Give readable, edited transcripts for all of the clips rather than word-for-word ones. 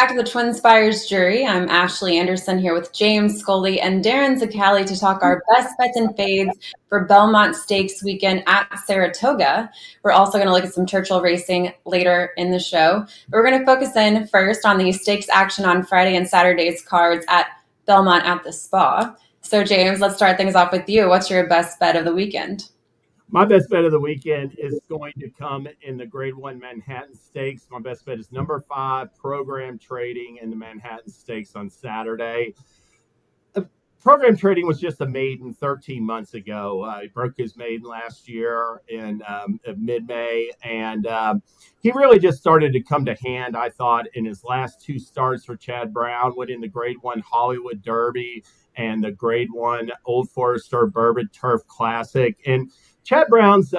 back to the TwinSpires jury. I'm Ashley Anderson here with James Scully and Darin Zoccali to talk our best bets and fades for Belmont Stakes weekend at Saratoga. We're also going to look at some Churchill racing later in the show. But we're going to focus in first on the stakes action on Friday and Saturday's cards at Belmont at the Spa. So James, let's start things off with you. What's your best bet of the weekend? My best bet of the weekend is going to come in the Grade 1 Manhattan Stakes. My best bet is number 5, Program Trading in the Manhattan Stakes on Saturday. Program Trading was just a maiden 13 months ago. He broke his maiden last year in mid-May, and he really just started to come to hand, I thought, in his last 2 starts for Chad Brown, winning the Grade 1 Hollywood Derby and the Grade 1 Old Forester Bourbon Turf Classic. And Chad Brown's,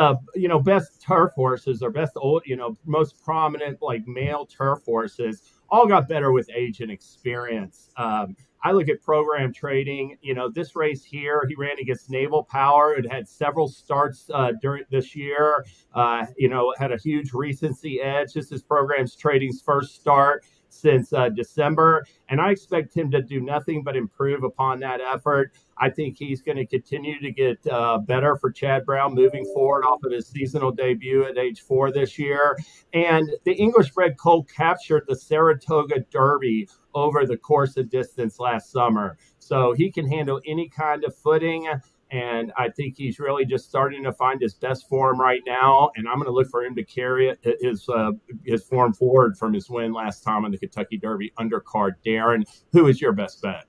best turf horses or best old, most prominent male turf horses all got better with age and experience. I look at Program Trading. This race here, he ran against Naval Power. It had several starts during this year. Had a huge recency edge. This is Program Trading's first start since December, and I expect him to do nothing but improve upon that effort. I think he's going to continue to get better for Chad Brown moving forward off of his seasonal debut at age 4 this year. And the English-bred colt captured the Saratoga Derby over the course of distance last summer. So he can handle any kind of footing, and I think he's really just starting to find his best form right now. And I'm going to look for him to carry his form forward from his win last time on the Kentucky Derby undercard. Darin, who is your best bet?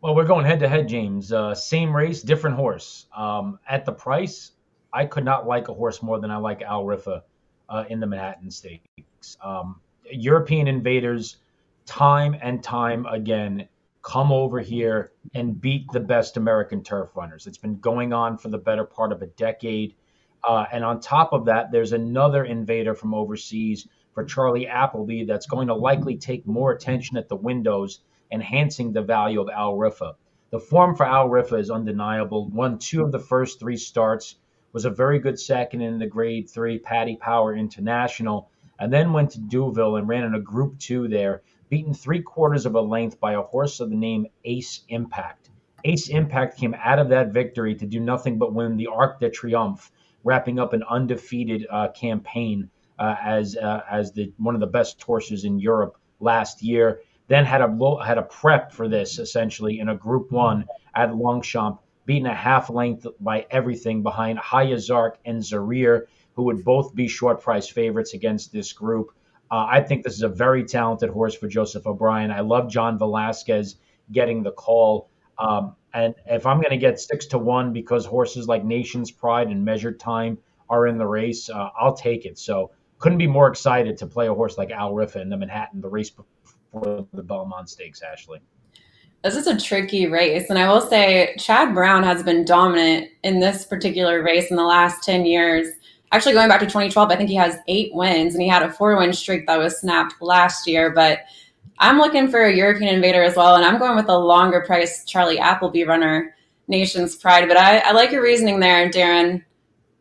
Well, we're going head-to-head, James. Same race, different horse. At the price, I could not like a horse more than I like Al Riffa in the Manhattan Stakes. European invaders, time and time again, come over here and beat the best American turf runners. It's been going on for the better part of a decade. And on top of that, there's another invader from overseas for Charlie Appleby that's going to likely take more attention at the windows, enhancing the value of Al Riffa. The form for Al Riffa is undeniable. Won 2 of the first 3 starts, was a very good second in the Grade 3 Paddy Power International, and then went to Deauville and ran in a Group 2 there, beaten 3/4 of a length by a horse of the name Ace Impact. Ace Impact came out of that victory to do nothing but win the Arc de Triomphe, wrapping up an undefeated campaign as one of the best horses in Europe last year. Then had a prep for this essentially in a Group 1 at Longchamp, beaten a half length by everything behind Hayazark and Zarir, who would both be short price favorites against this group. I think this is a very talented horse for Joseph O'Brien. I love John Velasquez getting the call. And if I'm going to get 6-1 because horses like Nation's Pride and Measured Time are in the race, I'll take it. So couldn't be more excited to play a horse like Al Riffa in the Manhattan, the race before the Belmont Stakes, Ashley. This is a tricky race. And I will say Chad Brown has been dominant in this particular race in the last 10 years. Actually, going back to 2012, I think he has 8 wins, and he had a 4-win streak that was snapped last year. But I'm looking for a European invader as well, and I'm going with a longer price Charlie Appleby runner, Nation's Pride. But I like your reasoning there, Darin.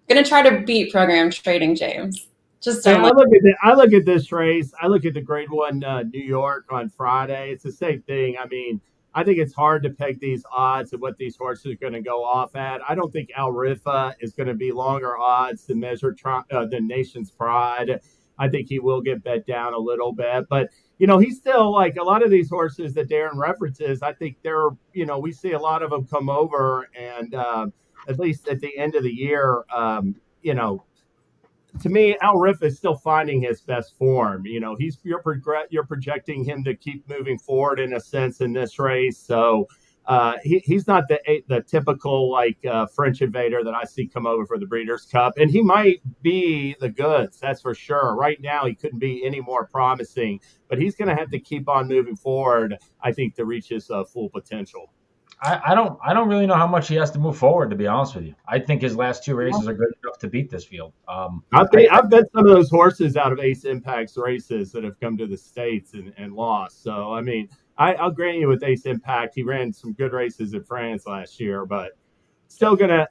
Going to try to beat Program Trading, James. I look at this race. I look at the Grade 1 New York on Friday. It's the same thing. I mean, I think it's hard to peg these odds and what these horses are going to go off at. I don't think Al Riffa is going to be longer odds than Nation's Pride. I think he will get bet down a little bit, but he's still like a lot of these horses that Darin references. I think we see a lot of them come over, and at least at the end of the year, to me, Al Riffa is still finding his best form. You're projecting him to keep moving forward in a sense in this race. So he's not the typical French invader that I see come over for the Breeders' Cup, and he might be the goods. That's for sure. Right now, he couldn't be any more promising, but he's going to have to keep on moving forward, I think, to reach his full potential. I don't really know how much he has to move forward, to be honest with you. I think his last 2 races are good enough to beat this field. I've bet some of those horses out of Ace Impact's races that have come to the States and lost. So, I mean, I'll grant you with Ace Impact, he ran some good races in France last year, but still gonna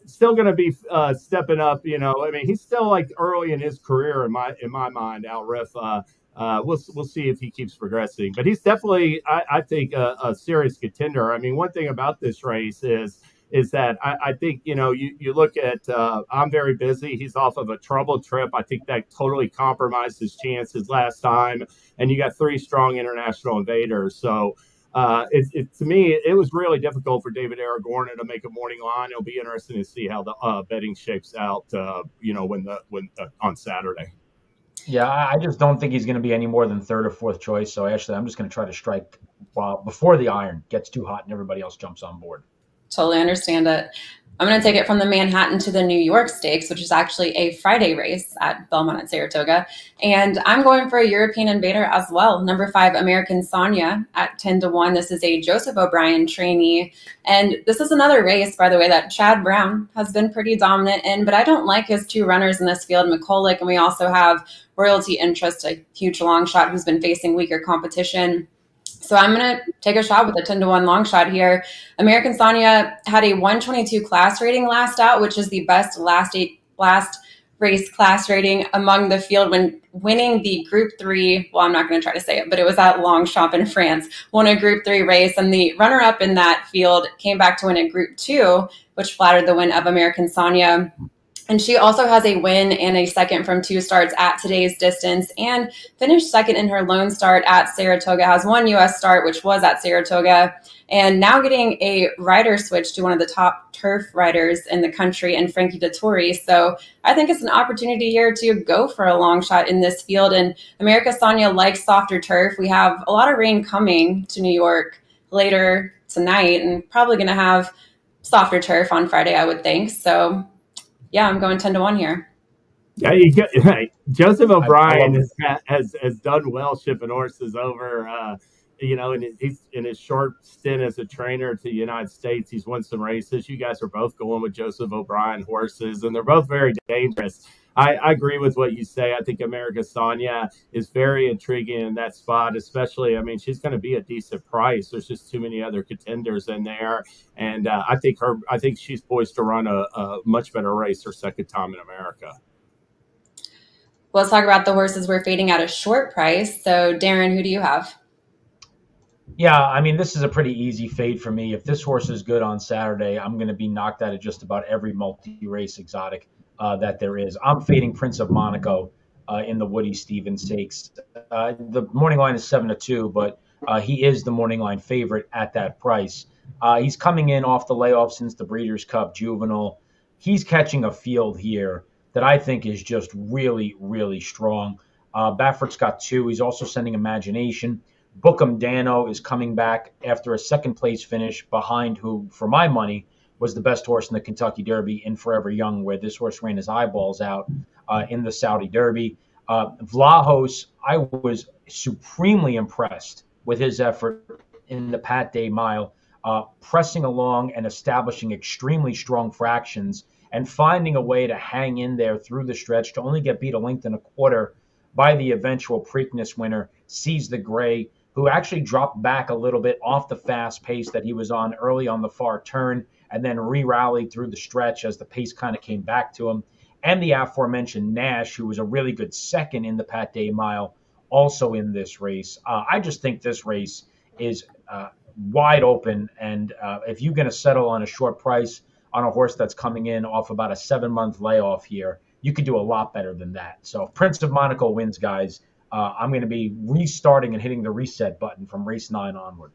be stepping up. I mean, he's still early in his career in my mind, Al Riffa. we'll see if he keeps progressing. But he's definitely, I think, a serious contender. I mean, one thing about this race is that I think, you look at I'm Very Busy. He's off of a troubled trip. I think that totally compromised his chances last time. And you got 3 strong international invaders. So to me, it was really difficult for David Aragorn to make a morning line. It'll be interesting to see how the betting shapes out, when on Saturday. Yeah, I just don't think he's going to be any more than 3rd or 4th choice. So actually, I'm just going to try to strike before the iron gets too hot and everybody else jumps on board. Totally understand it. I'm going to take it from the Manhattan to the New York Stakes, which is actually a Friday race at Belmont at Saratoga. And I'm going for a European invader as well. Number 5, American Sonia at 10-1. This is a Joseph O'Brien trainee. And this is another race, by the way, that Chad Brown has been pretty dominant in, but I don't like his 2 runners in this field, McCulloch, and we also have Royalty Interest, a huge long shot who's been facing weaker competition. So I'm going to take a shot with a 10-1 long shot here. American Sonia had a 122 class rating last out, which is the best last race class rating among the field when winning the Group 3. Well, I'm not going to try to say it, but it was at Longchamp in France, won a Group 3 race. And the runner-up in that field came back to win a Group 2, which flattered the win of American Sonia. And she also has a win and a second from 2 starts at today's distance and finished second in her lone start at Saratoga, has 1 U.S. start, which was at Saratoga, and now getting a rider switch to one of the top turf riders in the country and Frankie Dettori. So I think it's an opportunity here to go for a long shot in this field. And America Sonia likes softer turf. We have a lot of rain coming to New York later tonight and probably going to have softer turf on Friday, I would think. So yeah, I'm going 10-1 here. Yeah, Joseph O'Brien has done well shipping horses over. In his short stint as a trainer to the United States, he's won some races. You guys are both going with Joseph O'Brien horses, and they're both very dangerous. I agree with what you say. I think America Sonia is very intriguing in that spot, especially, she's going to be a decent price. There's just too many other contenders in there. And I think she's poised to run a much better race her second time in America. Well, let's talk about the horses we're fading at a short price. So Darin, who do you have? Yeah, this is a pretty easy fade for me. If this horse is good on Saturday, I'm going to be knocked out of just about every multi-race exotic that there is. I'm fading Prince of Monaco in the Woody Stevens Stakes. The morning line is 7-2, but he is the morning line favorite at that price. He's coming in off the layoff since the Breeders' Cup Juvenile. He's catching a field here that I think is just really, really strong. Baffert's got 2. He's also sending Imagination. Bookham Dano is coming back after a second-place finish behind who, for my money, was the best horse in the Kentucky Derby in Forever Young, where this horse ran his eyeballs out in the Saudi Derby. Vlahos, I was supremely impressed with his effort in the Pat Day Mile, pressing along and establishing extremely strong fractions and finding a way to hang in there through the stretch to only get beat 1 1/4 lengths by the eventual Preakness winner, Seize the Gray, who actually dropped back a little bit off the fast pace that he was on early on the far turn and then re-rallied through the stretch as the pace kind of came back to him. And the aforementioned Nash, who was a really good second in the Pat Day Mile, also in this race. I just think this race is wide open. And if you're going to settle on a short price on a horse that's coming in off about a 7-month layoff here, you could do a lot better than that. So if Prince of Monaco wins, guys, I'm going to be restarting and hitting the reset button from race 9 onward.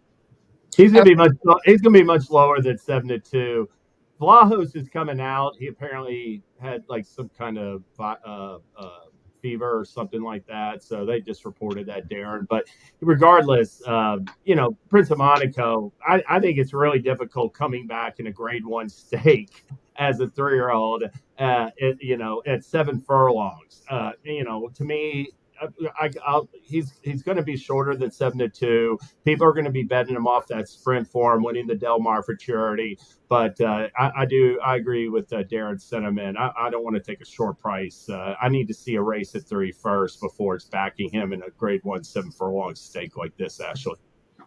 He's going to be much lower than 7-2. Vlahos is coming out. He apparently had some kind of fever or something like that. So they just reported that, Darin. But regardless, Prince of Monaco, I think it's really difficult coming back in a Grade 1 stake as a 3-year-old, at 7 furlongs. To me, he's going to be shorter than 7-2. People are going to be betting him off that sprint form, winning the Del Mar for charity. But I agree with Darin's sentiment. I don't want to take a short price. I need to see a race at 3 first before it's backing him in a Grade 1 7 furlong stake like this, Ashley.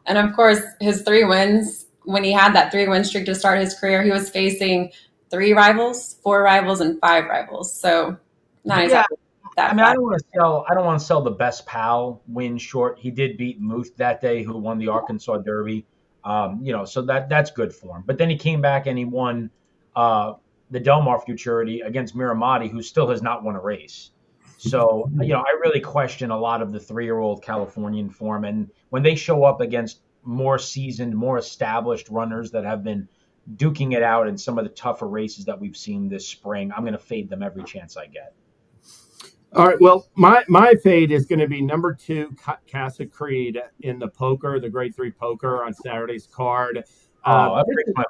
And of course, his 3 wins, when he had that 3-win streak to start his career, he was facing 3 rivals, 4 rivals, and 5 rivals. So not exactly that. I mean, I don't want to sell the best pal win short. He did beat Muth that day, who won the Arkansas Derby. So that's good for him. But then he came back and he won the Del Mar Futurity against Miramati, who still has not won a race. So, I really question a lot of the 3-year-old Californian form. And when they show up against more seasoned, more established runners that have been duking it out in some of the tougher races that we've seen this spring, I'm going to fade them every chance I get. All right. Well, my fade is going to be number 2, Casa Creed in the poker, the Grade 3 poker on Saturday's card. That breaks my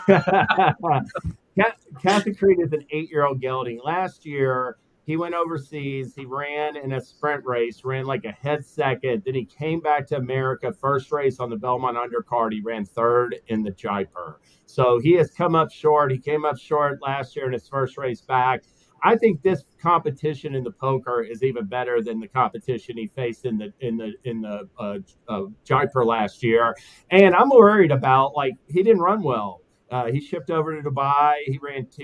heart. Casa Creed is an 8-year-old gelding. Last year, he went overseas. He ran in a sprint race, ran like a head second. Then he came back to America. First race on the Belmont undercard, he ran 3rd in the Jaipur. So he has come up short. He came up short last year in his first race back. I think this competition in the poker is even better than the competition he faced in the Jaipur last year. And I'm worried about, he didn't run well. He shipped over to Dubai. He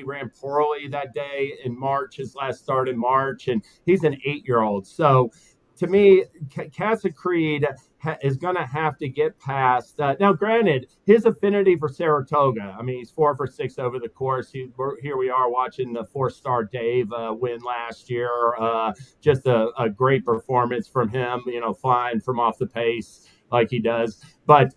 ran poorly that day in March, his last start in March, and he's an 8-year-old. So to me, Casa Creed is going to have to get past. Now, granted, his affinity for Saratoga. I mean, he's 4 for 6 over the course. Here we are watching the 4-star Dave win last year. Just a great performance from him, flying from off the pace like he does. But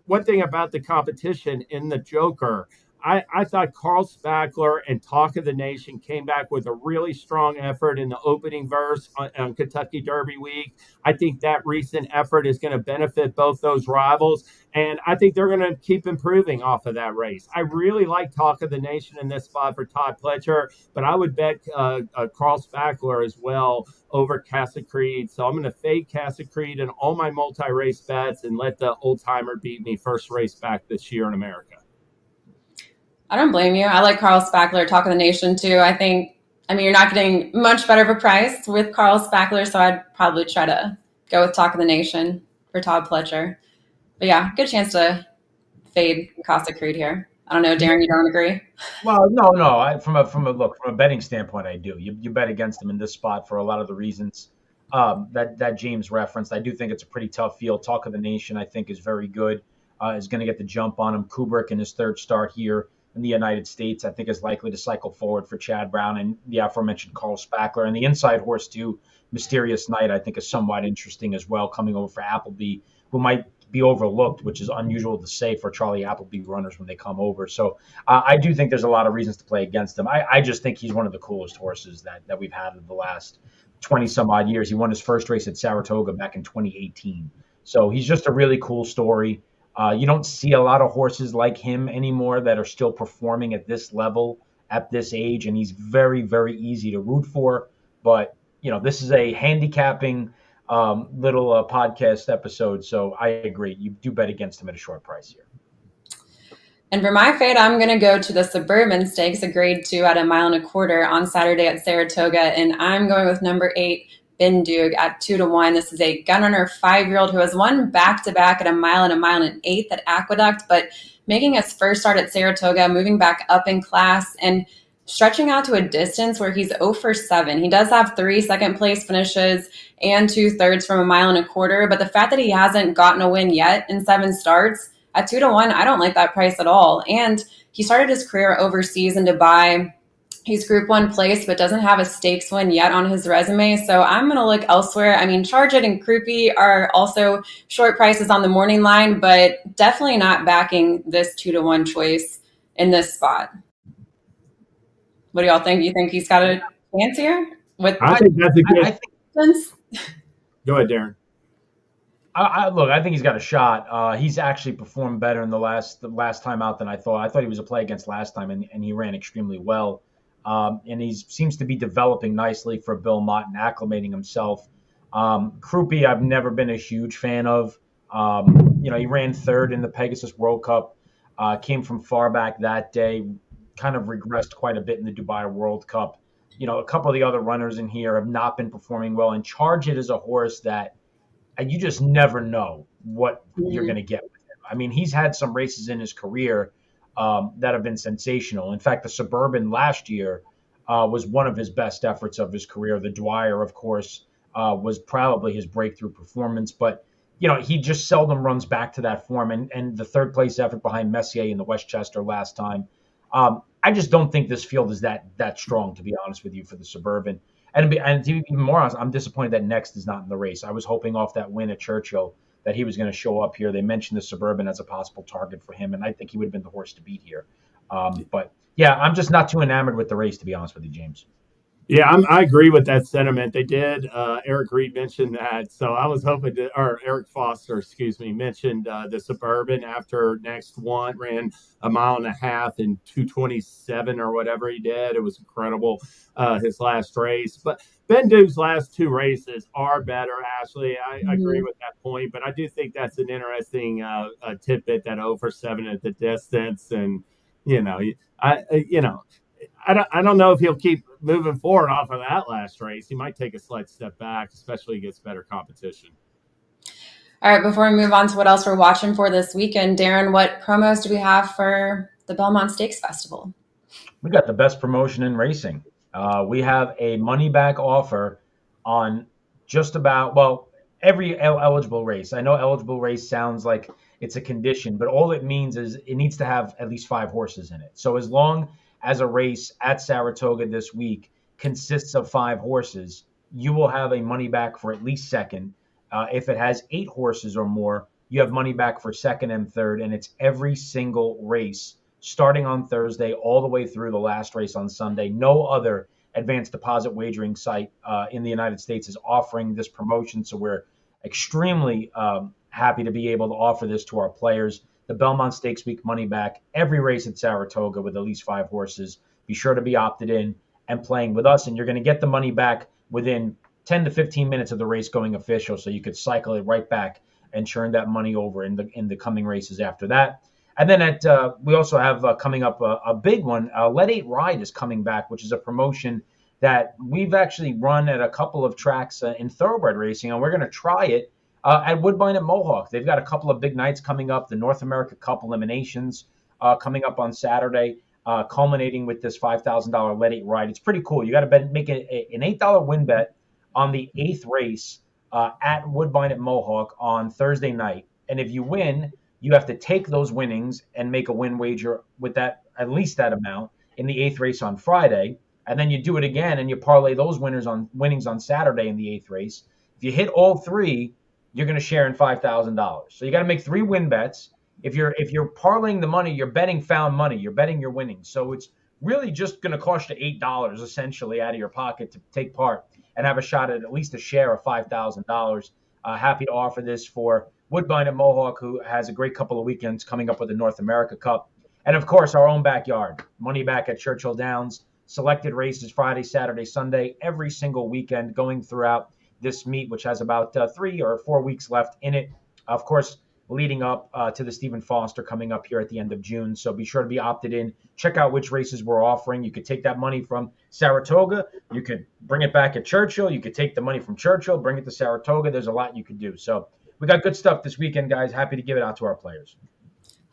one thing about the competition in the Joker, I thought Carl Spackler and Talk of the Nation came back with a really strong effort in the opening verse on Kentucky Derby week. I think that recent effort is going to benefit both those rivals, and I think they're going to keep improving off of that race. I really like Talk of the Nation in this spot for Todd Pletcher, but I would bet Carl Spackler as well over Casa Creed. So I'm going to fade Casa Creed in all my multi-race bets and let the old-timer beat me first race back this year in America. I don't blame you. I like Carl Spackler, Talk of the Nation, too. I mean, you're not getting much better of a price with Carl Spackler, so I'd probably try to go with Talk of the Nation for Todd Pletcher. But yeah, good chance to fade Casa Creed here. I don't know, Darin, you don't agree? Well, no. From a betting standpoint, I do. You bet against him in this spot for a lot of the reasons that James referenced. I do think it's a pretty tough field. Talk of the Nation, I think, is very good. Is going to get the jump on him. Kubrick in his 3rd start here in the United States, I think, is likely to cycle forward for Chad Brown and the aforementioned Carl Spackler. And the inside horse, too, Mysterious Night, I think is somewhat interesting as well, coming over for Appleby, who might be overlooked, which is unusual to say for Charlie Appleby runners when they come over. So I do think there's a lot of reasons to play against him. I just think he's one of the coolest horses that we've had in the last 20-some-odd years. He won his first race at Saratoga back in 2018. So he's just a really cool story. You don't see a lot of horses like him anymore that are still performing at this level at this age, and he's very, very easy to root for. But, this is a handicapping little podcast episode, so I agree. You do bet against him at a short price here. And for my fade, I'm going to go to the Suburban Stakes, a Grade 2 at 1.25 miles on Saturday at Saratoga, and I'm going with number 8, Bindug at 2-1. This is a gun runner 5-year-old who has won back-to-back at 1 mile and 1 1/8 at Aqueduct, but making his first start at Saratoga, moving back up in class and stretching out to a distance where he's 0 for 7. He does have 3 second-place finishes and 2/3 from 1.25 miles, but the fact that he hasn't gotten a win yet in 7 starts at 2-1, I don't like that price at all. And he started his career overseas in Dubai. He's Group 1 place, but doesn't have a stakes win yet on his resume. So I'm going to look elsewhere. Charge It and Crouppy are also short prices on the morning line, but definitely not backing this 2-1 choice in this spot. What do y'all think? You think he's got a chance here? I think that's a good. Go ahead, Darin. I think he's got a shot. He's actually performed better in the last time out than I thought. I thought he was a play against last time, and he ran extremely well. And he seems to be developing nicely for Belmont and acclimating himself. Crouppy, I've never been a huge fan of. He ran 3rd in the Pegasus World Cup, came from far back that day, kind of regressed quite a bit in the Dubai World Cup. A couple of the other runners in here have not been performing well. And Charge It is a horse that you just never know what you're going to get with him. He's had some races in his career that have been sensational. In fact, the Suburban last year, was one of his best efforts of his career. The Dwyer, of course, was probably his breakthrough performance, but he just seldom runs back to that form. And the third place effort behind Messier in the Westchester last time. I just don't think this field is that strong, to be honest with you, for the Suburban. And to be even more honest, I'm disappointed that Next is not in the race. I was hoping off that win at Churchill that he was going to show up here. They mentioned the Suburban as a possible target for him, and I think he would have been the horse to beat here. But yeah, I'm just not too enamored with the race, to be honest with you, James. Yeah, I agree with that sentiment. They did. Eric Reed mentioned that. So I was hoping to, or Eric Foster, excuse me, mentioned the Suburban after Next one ran a mile and a half in 2:27 or whatever he did. It was incredible, his last race. But Ben Duke's last two races are better, Ashley. I agree with that point. But I do think that's an interesting tidbit, that 0-for-7 at the distance. And, I don't know if he'll keep moving forward off of that last race. He might take a slight step back, especially against better competition. All right, before we move on to what else we're watching for this weekend, Darin, what promos do we have for the Belmont Stakes Festival? We got the best promotion in racing. We have a money-back offer on just about, well, every eligible race. I know eligible race sounds like it's a condition, but all it means is it needs to have at least 5 horses in it. So as long as a race at Saratoga this week consists of 5 horses, you will have a money back for at least second. If it has 8 horses or more, you have money back for second and third, and it's every single race starting on Thursday all the way through the last race on Sunday. No other advanced deposit wagering site in the United States is offering this promotion, so we're extremely happy to be able to offer this to our players. The Belmont Stakes Week money back, every race at Saratoga with at least 5 horses. Be sure to be opted in and playing with us, and you're going to get the money back within 10 to 15 minutes of the race going official, so you could cycle it right back and churn that money over in the coming races after that. And then we also have coming up a big one. Let 8 Ride is coming back, which is a promotion that we've actually run at a couple of tracks in thoroughbred racing, and we're going to try it at Woodbine at Mohawk. They've got a couple of big nights coming up, the North America Cup Eliminations coming up on Saturday, culminating with this $5,000 Let 8 Ride. It's pretty cool. You got to make an $8 win bet on the 8th race at Woodbine at Mohawk on Thursday night. And if you win, you have to take those winnings and make a win wager with that, at least that amount, in the 8th race on Friday. And then you do it again and you parlay those winnings on Saturday in the 8th race. If you hit all 3, you're going to share in $5,000. So you got to make 3 win bets. If you're parlaying the money, you're betting found money. You're betting your winnings. So it's really just going to cost you $8 essentially out of your pocket to take part and have a shot at least a share of $5,000. Happy to offer this for Woodbine at Mohawk, who has a great couple of weekends coming up with the North America Cup. And, of course, our own backyard, money back at Churchill Downs. Selected races Friday, Saturday, Sunday, every single weekend going throughout this meet, which has about 3 or 4 weeks left in it. Of course, leading up to the Stephen Foster coming up here at the end of June. So be sure to be opted in. Check out which races we're offering. You could take that money from Saratoga. You could bring it back at Churchill. You could take the money from Churchill, bring it to Saratoga. There's a lot you could do. So we got good stuff this weekend, guys. Happy to give it out to our players.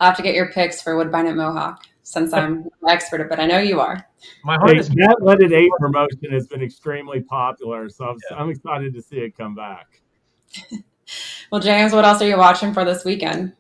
I'll have to get your picks for Woodbine at Mohawk, since I'm an expert at it, but I know you are. My heart is that Let 8 promotion has been extremely popular, so I'm excited to see it come back. Well, James, what else are you watching for this weekend?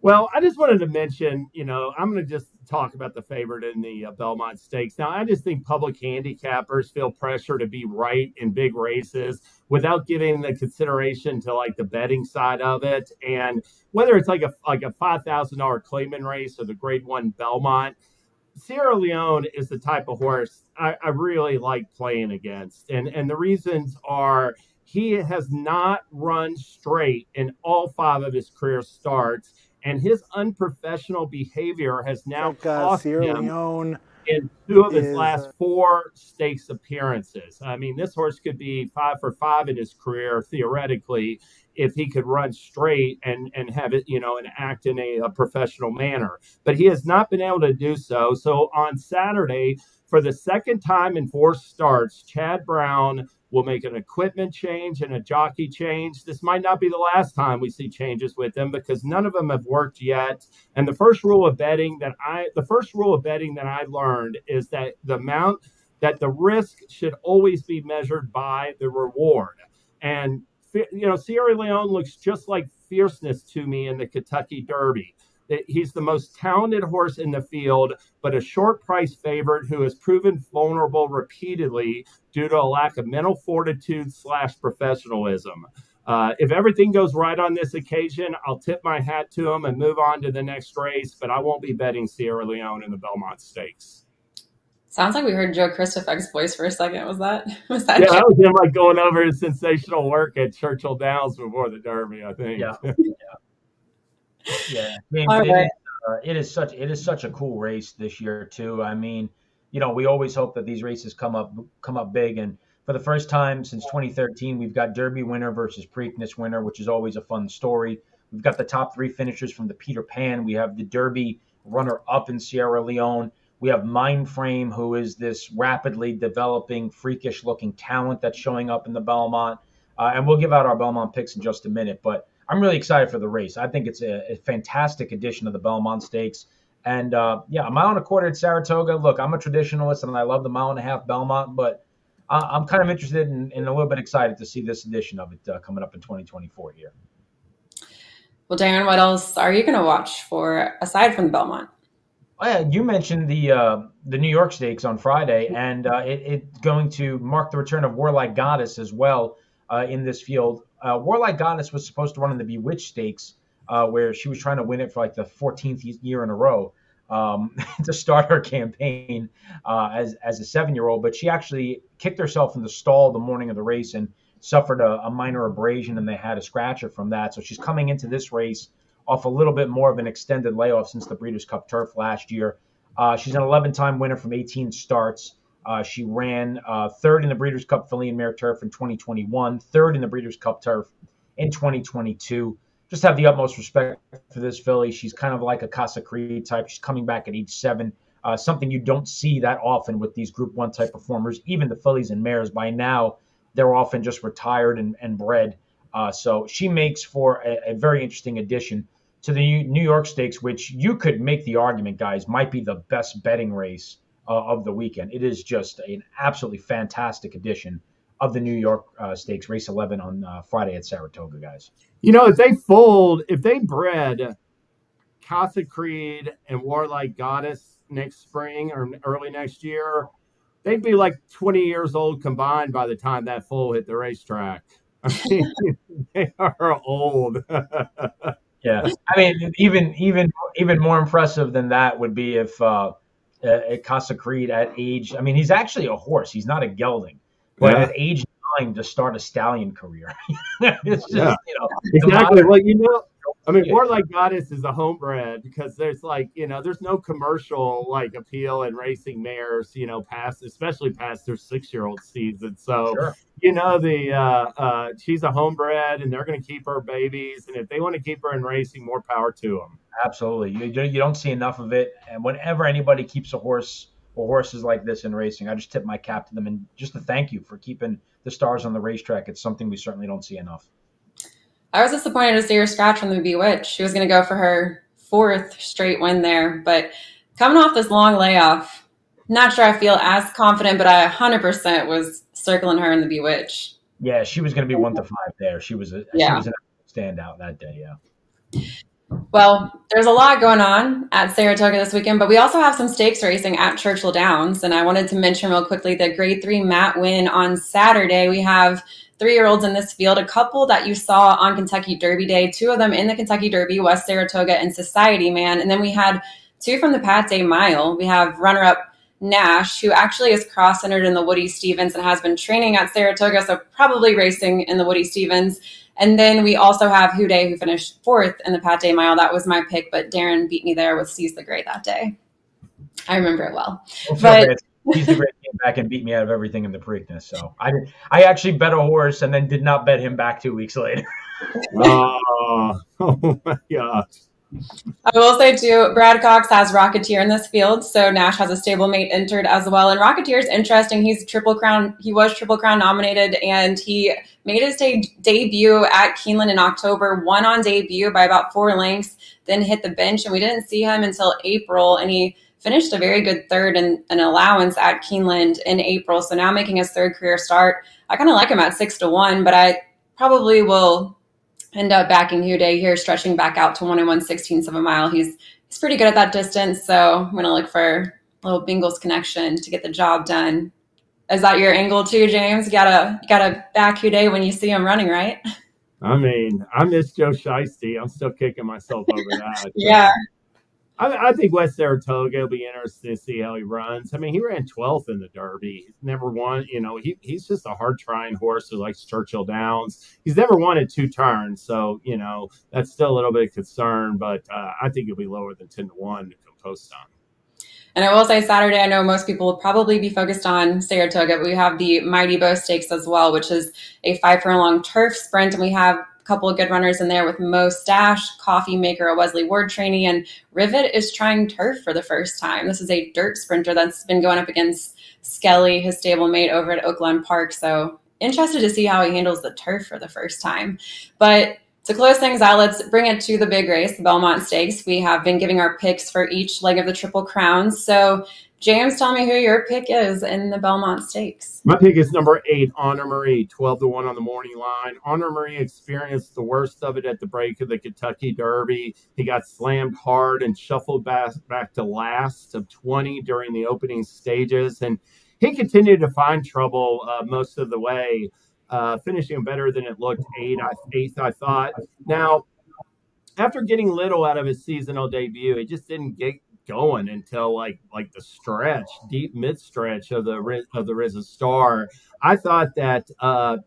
Well, I just wanted to mention, I'm going to just talk about the favorite in the Belmont Stakes. Now, I just think public handicappers feel pressure to be right in big races without giving the consideration to like the betting side of it. And whether it's like a $5,000 Clayman race or the Grade 1 Belmont, Sierra Leone is the type of horse I really like playing against. And the reasons are he has not run straight in all 5 of his career starts. And his unprofessional behavior has now cost Sierra him Leone in 2 of his last 4 stakes appearances. I mean, this horse could be 5 for 5 in his career, theoretically, if he could run straight and have it, and act in a professional manner. But he has not been able to do so. So on Saturday, for the second time in 4 starts, Chad Brown We'll make an equipment change and a jockey change. This might not be the last time we see changes with them because none of them have worked yet. And the first rule of betting that I learned is that the risk should always be measured by the reward. And Sierra Leone looks just like Fierceness to me in the Kentucky Derby. He's the most talented horse in the field, but a short price favorite who has proven vulnerable repeatedly due to a lack of mental fortitude / professionalism. If everything goes right on this occasion, I'll tip my hat to him and move on to the next race, but I won't be betting Sierra Leone in the Belmont Stakes. Sounds like we heard Joe Christopher's voice for a second. Was that? Yeah, that was him like going over his sensational work at Churchill Downs before the Derby, I think. Yeah. Yeah, James, it is such a cool race this year too. I mean, we always hope that these races come up big, and for the first time since 2013, we've got Derby winner versus Preakness winner, which is always a fun story. We've got the top 3 finishers from the Peter Pan. We have the Derby runner-up in Sierra Leone. We have Mindframe, who is this rapidly developing, freakish-looking talent that's showing up in the Belmont, and we'll give out our Belmont picks in just a minute, but I'm really excited for the race. I think it's a fantastic addition of the Belmont Stakes. And, a 1.25 mile at Saratoga. Look, I'm a traditionalist, and I love the 1.5 mile Belmont, but I'm kind of interested and a little bit excited to see this edition of it coming up in 2024 here. Well, Darin, what else are you going to watch for aside from the Belmont? You mentioned the New York Stakes on Friday, and it's going to mark the return of Warlike Goddess as well in this field. Warlike Goddess was supposed to run in the Bewitched Stakes, where she was trying to win it for like the 14th year in a row to start her campaign as a 7-year-old. But she actually kicked herself in the stall the morning of the race and suffered a minor abrasion, and they had to scratch her from that. So she's coming into this race off a little bit more of an extended layoff since the Breeders' Cup Turf last year. She's an 11-time winner from 18 starts. She ran 3rd in the Breeders' Cup Filly and Mare Turf in 2021, 3rd in the Breeders' Cup Turf in 2022. Just have the utmost respect for this filly. She's kind of like a Casa Creed type. She's coming back at age 7, something you don't see that often with these Group 1 type performers. Even the fillies and mares, by now, they're often just retired and bred. So she makes for a very interesting addition to the New York Stakes, which you could make the argument, guys, might be the best betting race of the weekend. It is just an absolutely fantastic edition of the New York Stakes, race 11 on Friday at Saratoga, guys. If they bred Casa Creed and Warlike Goddess next spring or early next year, they'd be like 20 years old combined by the time that foal hit the racetrack. I mean, they are old. Yeah, I mean, even more impressive than that would be if Casa Creed at age, I mean, he's actually a horse. He's not a gelding, but at age 9 to start a stallion career. It's just, exactly. Well, I mean, Warlike Goddess is a homebred because there's there's no commercial appeal in racing mares, especially past their 6-year-old season. So, sure. She's a homebred and they're going to keep her babies. And if they want to keep her in racing, more power to them. Absolutely. You don't see enough of it. And whenever anybody keeps a horse or horses like this in racing, I just tip my cap to them and just to thank you for keeping the stars on the racetrack. It's something we certainly don't see enough. I was disappointed to see her scratch from the Bewitched. She was going to go for her 4th straight win there, but coming off this long layoff, not sure I feel as confident, but I 100% was circling her in the Bewitched. Yeah, she was going to be 1 to 5 there. She was an standout that day. Yeah. Well, there's a lot going on at Saratoga this weekend, but we also have some stakes racing at Churchill Downs. And I wanted to mention real quickly the Grade 3 Matt win on Saturday. We have 3-year-olds in this field, a couple that you saw on Kentucky Derby Day, 2 of them in the Kentucky Derby, West Saratoga and Society Man. And then we had 2 from the Pat Day Mile. We have runner-up Nash, who actually is cross-centered in the Woody Stevens and has been training at Saratoga, so probably racing in the Woody Stevens. And then we also have Houday, who finished 4th in the Pat Day Mile. That was my pick, but Darin beat me there with Seize the Great that day. I remember it well. But Seize the Great came back and beat me out of everything in the Preakness. So I actually bet a horse and then did not bet him back 2 weeks later. Oh my gosh. I will say too, Brad Cox has Rocketeer in this field, so Nash has a stablemate entered as well. And Rocketeer's interesting. He's Triple Crown. He was Triple Crown nominated, and he made his debut at Keeneland in October. Won on debut by about 4 lengths, then hit the bench, and we didn't see him until April. And he finished a very good third in an allowance at Keeneland in April. So now making his third career start. I kind of like him at 6-1, but I probably will end up backing Houday here, stretching back out to 1 1/16 of a mile. He's pretty good at that distance, so I'm going to look for a little Bengals connection to get the job done. Is that your angle too, James? You gotta back Houday when you see him running, right? I mean, I miss Joe Shiesty. I'm still kicking myself over that. Yeah. I think West Saratoga will be interesting to see how he runs. I mean, he ran 12th in the Derby. He's never won. You know, he's just a hard-trying horse who likes Churchill Downs. He's never won at 2 turns, so, you know, that's still a little bit of concern, but I think he'll be lower than 10-1 to post on. And I will say Saturday, I know most people will probably be focused on Saratoga, but we have the Mighty Bow Stakes as well, which is a 5-furlong turf sprint, and we have couple of good runners in there with Mo Stash, Coffee Maker, a Wesley Ward trainee, and Rivet is trying turf for the first time. This is a dirt sprinter that's been going up against Scully, his stablemate over at Oakland Park. So interested to see how he handles the turf for the first time. But to close things out, let's bring it to the big race, the Belmont Stakes. We have been giving our picks for each leg of the Triple Crown. So James, tell me who your pick is in the Belmont Stakes. My pick is number 8, Honor Marie, 12-1 on the morning line. Honor Marie experienced the worst of it at the break of the Kentucky Derby. He got slammed hard and shuffled back to last of 20 during the opening stages. And he continued to find trouble most of the way, finishing better than it looked, 8th, I thought. Now, after getting little out of his seasonal debut, he just didn't get going until like the stretch, deep mid stretch of the Riz Star. I thought that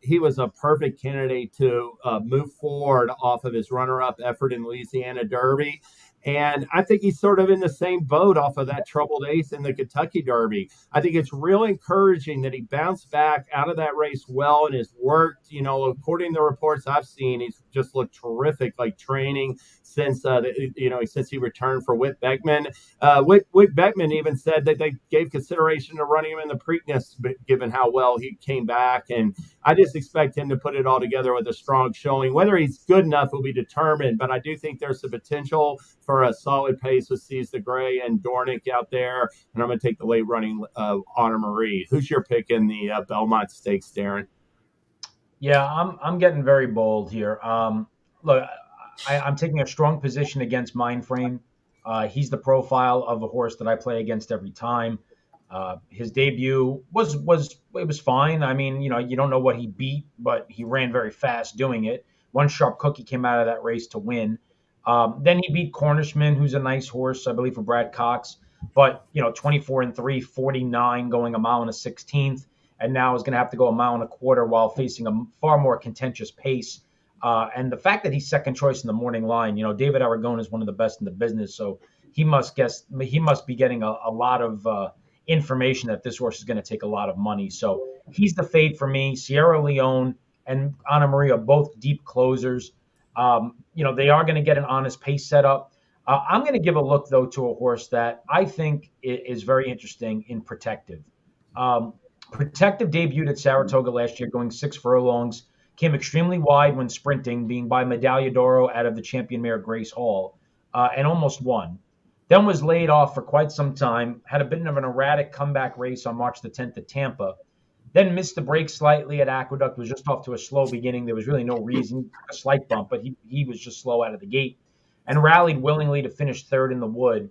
he was a perfect candidate to move forward off of his runner-up effort in Louisiana Derby. And I think he's sort of in the same boat off of that troubled 8th in the Kentucky Derby. I think it's real encouraging that he bounced back out of that race well and has worked, you know, according to the reports I've seen, he's just looked terrific, like training since, since he returned for Whit Beckman. Whit Beckman even said that they gave consideration to running him in the Preakness, given how well he came back. And I just expect him to put it all together with a strong showing. Whether he's good enough will be determined, but I do think there's the potential for a solid pace with Seize the Gray and Dornick out there. And I'm going to take the late running Honor Marie. Who's your pick in the Belmont Stakes, Darin? Yeah, I'm getting very bold here. Look, I'm taking a strong position against Mindframe. He's the profile of a horse that I play against every time. His debut was fine. I mean, you know, you don't know what he beat, but he ran very fast doing it. One Sharp Cookie came out of that race to win. Then he beat Cornishman, who's a nice horse, I believe, for Brad Cox. But, you know, 24-3, 49, going a mile and a 16th, and now is going to have to go a mile and a quarter while facing a far more contentious pace. And the fact that he's second choice in the morning line, you know, David Aragon is one of the best in the business, so he must be getting a lot of information that this horse is going to take a lot of money. So he's the fade for me. Sierra Leone and Anna Maria, both deep closers. You know, they are going to get an honest pace set up. I'm going to give a look, though, to a horse that I think is very interesting in Protective. Protective debuted at Saratoga last year, going 6 furlongs, came extremely wide when sprinting, being by Medaglia d'Oro out of the champion mare Grace Hall, and almost won. Then was laid off for quite some time, had a bit of an erratic comeback race on March the 10th at Tampa, then missed the break slightly at Aqueduct, was just off to a slow beginning. There was really no reason, a slight bump, but he was just slow out of the gate, and rallied willingly to finish 3rd in the Wood.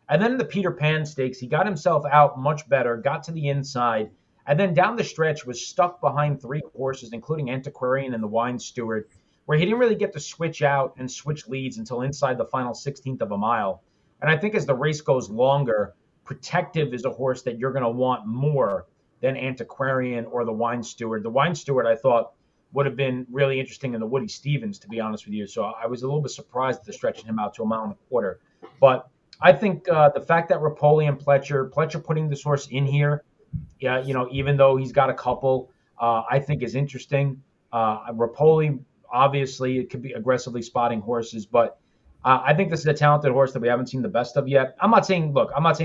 And then in the Peter Pan Stakes, he got himself out much better, got to the inside, and then down the stretch was stuck behind 3 horses, including Antiquarian and the Wine Steward, where he didn't really get to switch out and switch leads until inside the final 16th of a mile. And I think as the race goes longer, Protective is a horse that you're going to want more than Antiquarian or the Wine Steward. The Wine Steward, I thought, would have been really interesting in the Woody Stevens, to be honest with you. So I was a little bit surprised at the stretching him out to a mile and a quarter. But I think the fact that Rapoli and Pletcher putting this horse in here, yeah, you know, even though he's got a couple, I think is interesting. Rapoli, obviously, it could be aggressively spotting horses, but I think this is a talented horse that we haven't seen the best of yet. I'm not saying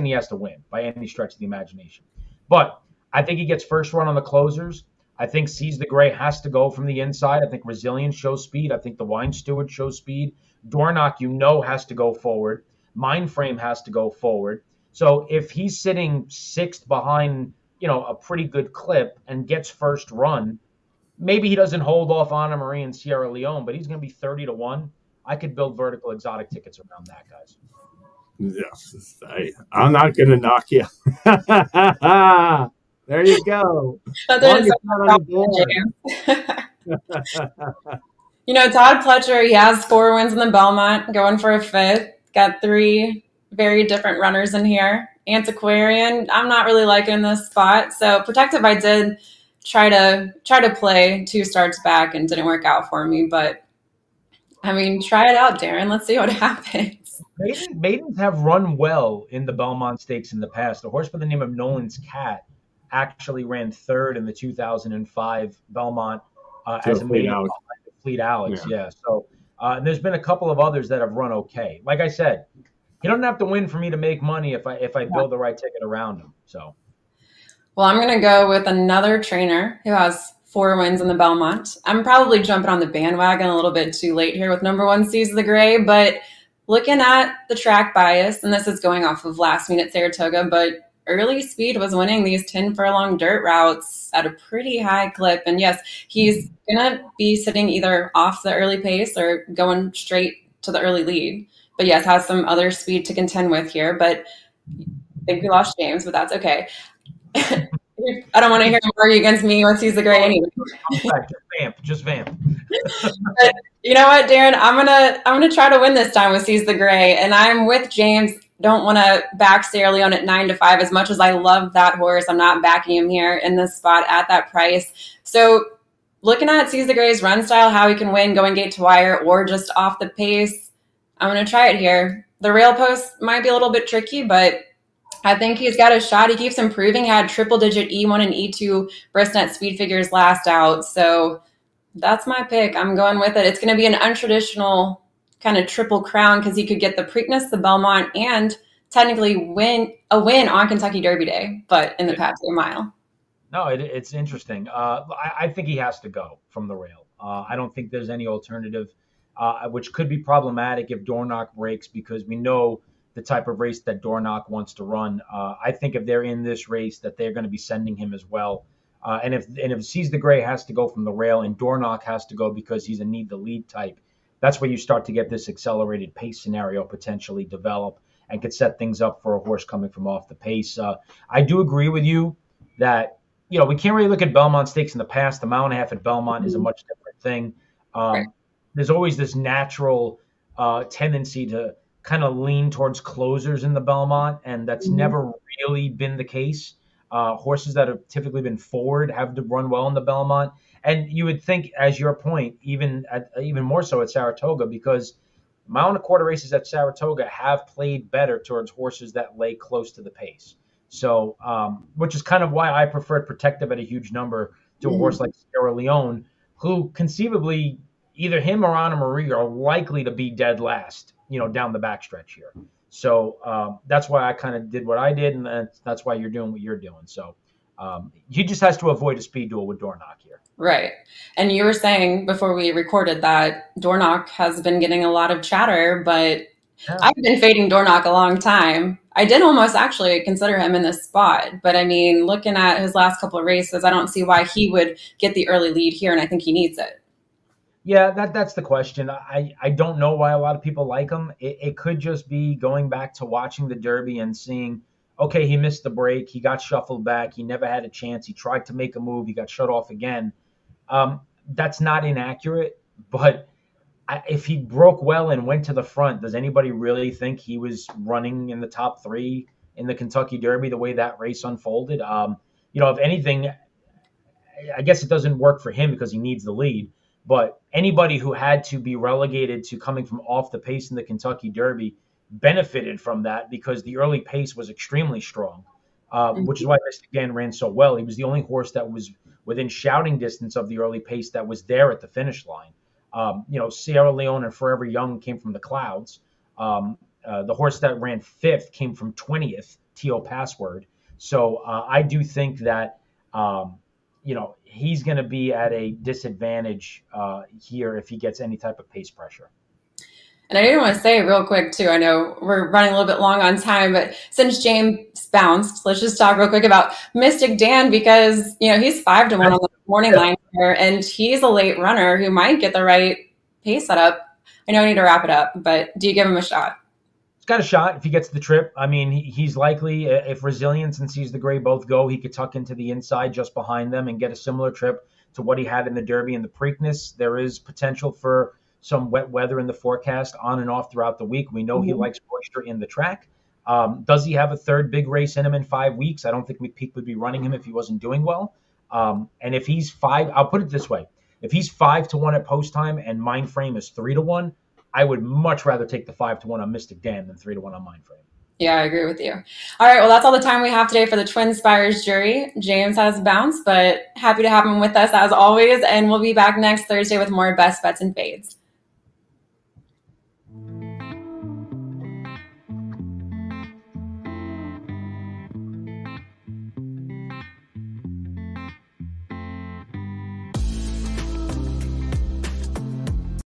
he has to win by any stretch of the imagination, but I think he gets first run on the closers. I think Seize the Gray has to go from the inside. I think Resilience shows speed. I think the Wine Steward shows speed. Dornock, has to go forward. Mindframe has to go forward. So if he's sitting sixth behind, a pretty good clip and gets first run, maybe he doesn't hold off Anna Marie and Sierra Leone, but he's going to be 30-1. I could build vertical exotic tickets around that, guys. Yes, I'm not going to knock you. There you go. Todd Pletcher, he has 4 wins in the Belmont, going for a 5th. Got 3 very different runners in here. Antiquarian, I'm not really liking this spot. So Protective, I did try to play 2 starts back and didn't work out for me. But, I mean, try it out, Darin. Let's see what happens. Maidens have run well in the Belmont Stakes in the past. A horse by the name of Nolan's Cat actually ran 3rd in the 2005 Belmont as a maiden. Fleet Alex, yeah. So there's been a couple of others that have run okay. Like I said, he doesn't have to win for me to make money if I build the right ticket around him. So, well, I'm going to go with another trainer who has 4 wins in the Belmont. I'm probably jumping on the bandwagon a little bit too late here with number 1 Seize the Gray, but looking at the track bias, and this is going off of last meet at Saratoga, but Early Speed was winning these 10 furlong dirt routes at a pretty high clip. And yes, he's going to be sitting either off the early pace or going straight to the early lead. But yes, has some other speed to contend with here. But I think we lost James, but that's okay. I don't want to hear him argue against me with Seize the Gray anyway. Just vamp. But you know what, Darin? I'm gonna try to win this time with Seize the Gray. And I'm with James. Don't want to back Sierra Leone at 9-5 as much as I love that horse. I'm not backing him here in this spot at that price. So looking at Seize the Gray's run style, how he can win going gate to wire or just off the pace, I'm going to try it here. The rail post might be a little bit tricky, but I think he's got a shot. He keeps improving. Had triple-digit E1 and E2 Bristnet speed figures last out. So that's my pick. I'm going with it. It's going to be an untraditional kind of triple crown because he could get the Preakness, the Belmont, and technically win on Kentucky Derby Day, but in the Patsy Mile. No, it's interesting. I think he has to go from the rail. I don't think there's any alternative, which could be problematic if Dornock breaks because we know the type of race that Dornock wants to run. I think if they're in this race that they're going to be sending him as well. And if Seize the Gray has to go from the rail and Dornock has to go because he's a need the lead type, that's where you start to get this accelerated pace scenario potentially develop and could set things up for a horse coming from off the pace. I do agree with you that, we can't really look at Belmont Stakes in the past. The mile and a half at Belmont is a much different thing. Right. There's always this natural tendency to kind of lean towards closers in the Belmont, and that's never really been the case. Horses that have typically been forward have to run well in the Belmont. And you would think, as your point, even more so at Saratoga, because mile and a quarter races at Saratoga have played better towards horses that lay close to the pace. So, which is kind of why I preferred Protective at a huge number to a horse like Sierra Leone, who conceivably either him or Anna Marie are likely to be dead last, down the backstretch here. So that's why I kind of did what I did, and that's why you're doing what you're doing. So he just has to avoid a speed duel with Dornock here. Right. And you were saying before we recorded that Dornock has been getting a lot of chatter, but I've been fading Dornock a long time. I did almost actually consider him in this spot, but I mean, looking at his last couple of races, I don't see why he would get the early lead here, and I think he needs it. Yeah, that's the question. I don't know why a lot of people like him. It could just be going back to watching the Derby and seeing, okay, he missed the break. He got shuffled back. He never had a chance. He tried to make a move. He got shut off again. That's not inaccurate, but if he broke well and went to the front, does anybody really think he was running in the top 3 in the Kentucky Derby the way that race unfolded? If anything, I guess it doesn't work for him because he needs the lead. But anybody who had to be relegated to coming from off the pace in the Kentucky Derby benefited from that because the early pace was extremely strong, which is why Mr. Gann ran so well. He was the only horse that was within shouting distance of the early pace that was there at the finish line. Sierra Leone and Forever Young came from the clouds. The horse that ran 5th came from 20th, T.O. Password. So I do think that, he's going to be at a disadvantage here if he gets any type of pace pressure. And I did want to say real quick, too, I know we're running a little bit long on time, but since James bounced, let's just talk real quick about Mystic Dan, because, he's 5-1 on the morning line here, and he's a late runner who might get the right pace setup. I know I need to wrap it up, but do you give him a shot? He's got a shot if he gets the trip. I mean, he's likely, if Resilience and Seize the Gray both go, he could tuck into the inside just behind them and get a similar trip to what he had in the Derby and the Preakness. There is potential for some wet weather in the forecast on and off throughout the week. We know he likes moisture in the track. Does he have a third big race in him in 5 weeks? I don't think McPeak would be running him if he wasn't doing well. And if he's 5, I'll put it this way. If he's 5-1 at post time and Mindframe is 3-1, I would much rather take the 5-1 on Mystic Dan than 3-1 on Mindframe. Yeah, I agree with you. All right, well, that's all the time we have today for the TwinSpires jury. James has bounced, but happy to have him with us as always, and we'll be back next Thursday with more best bets and fades.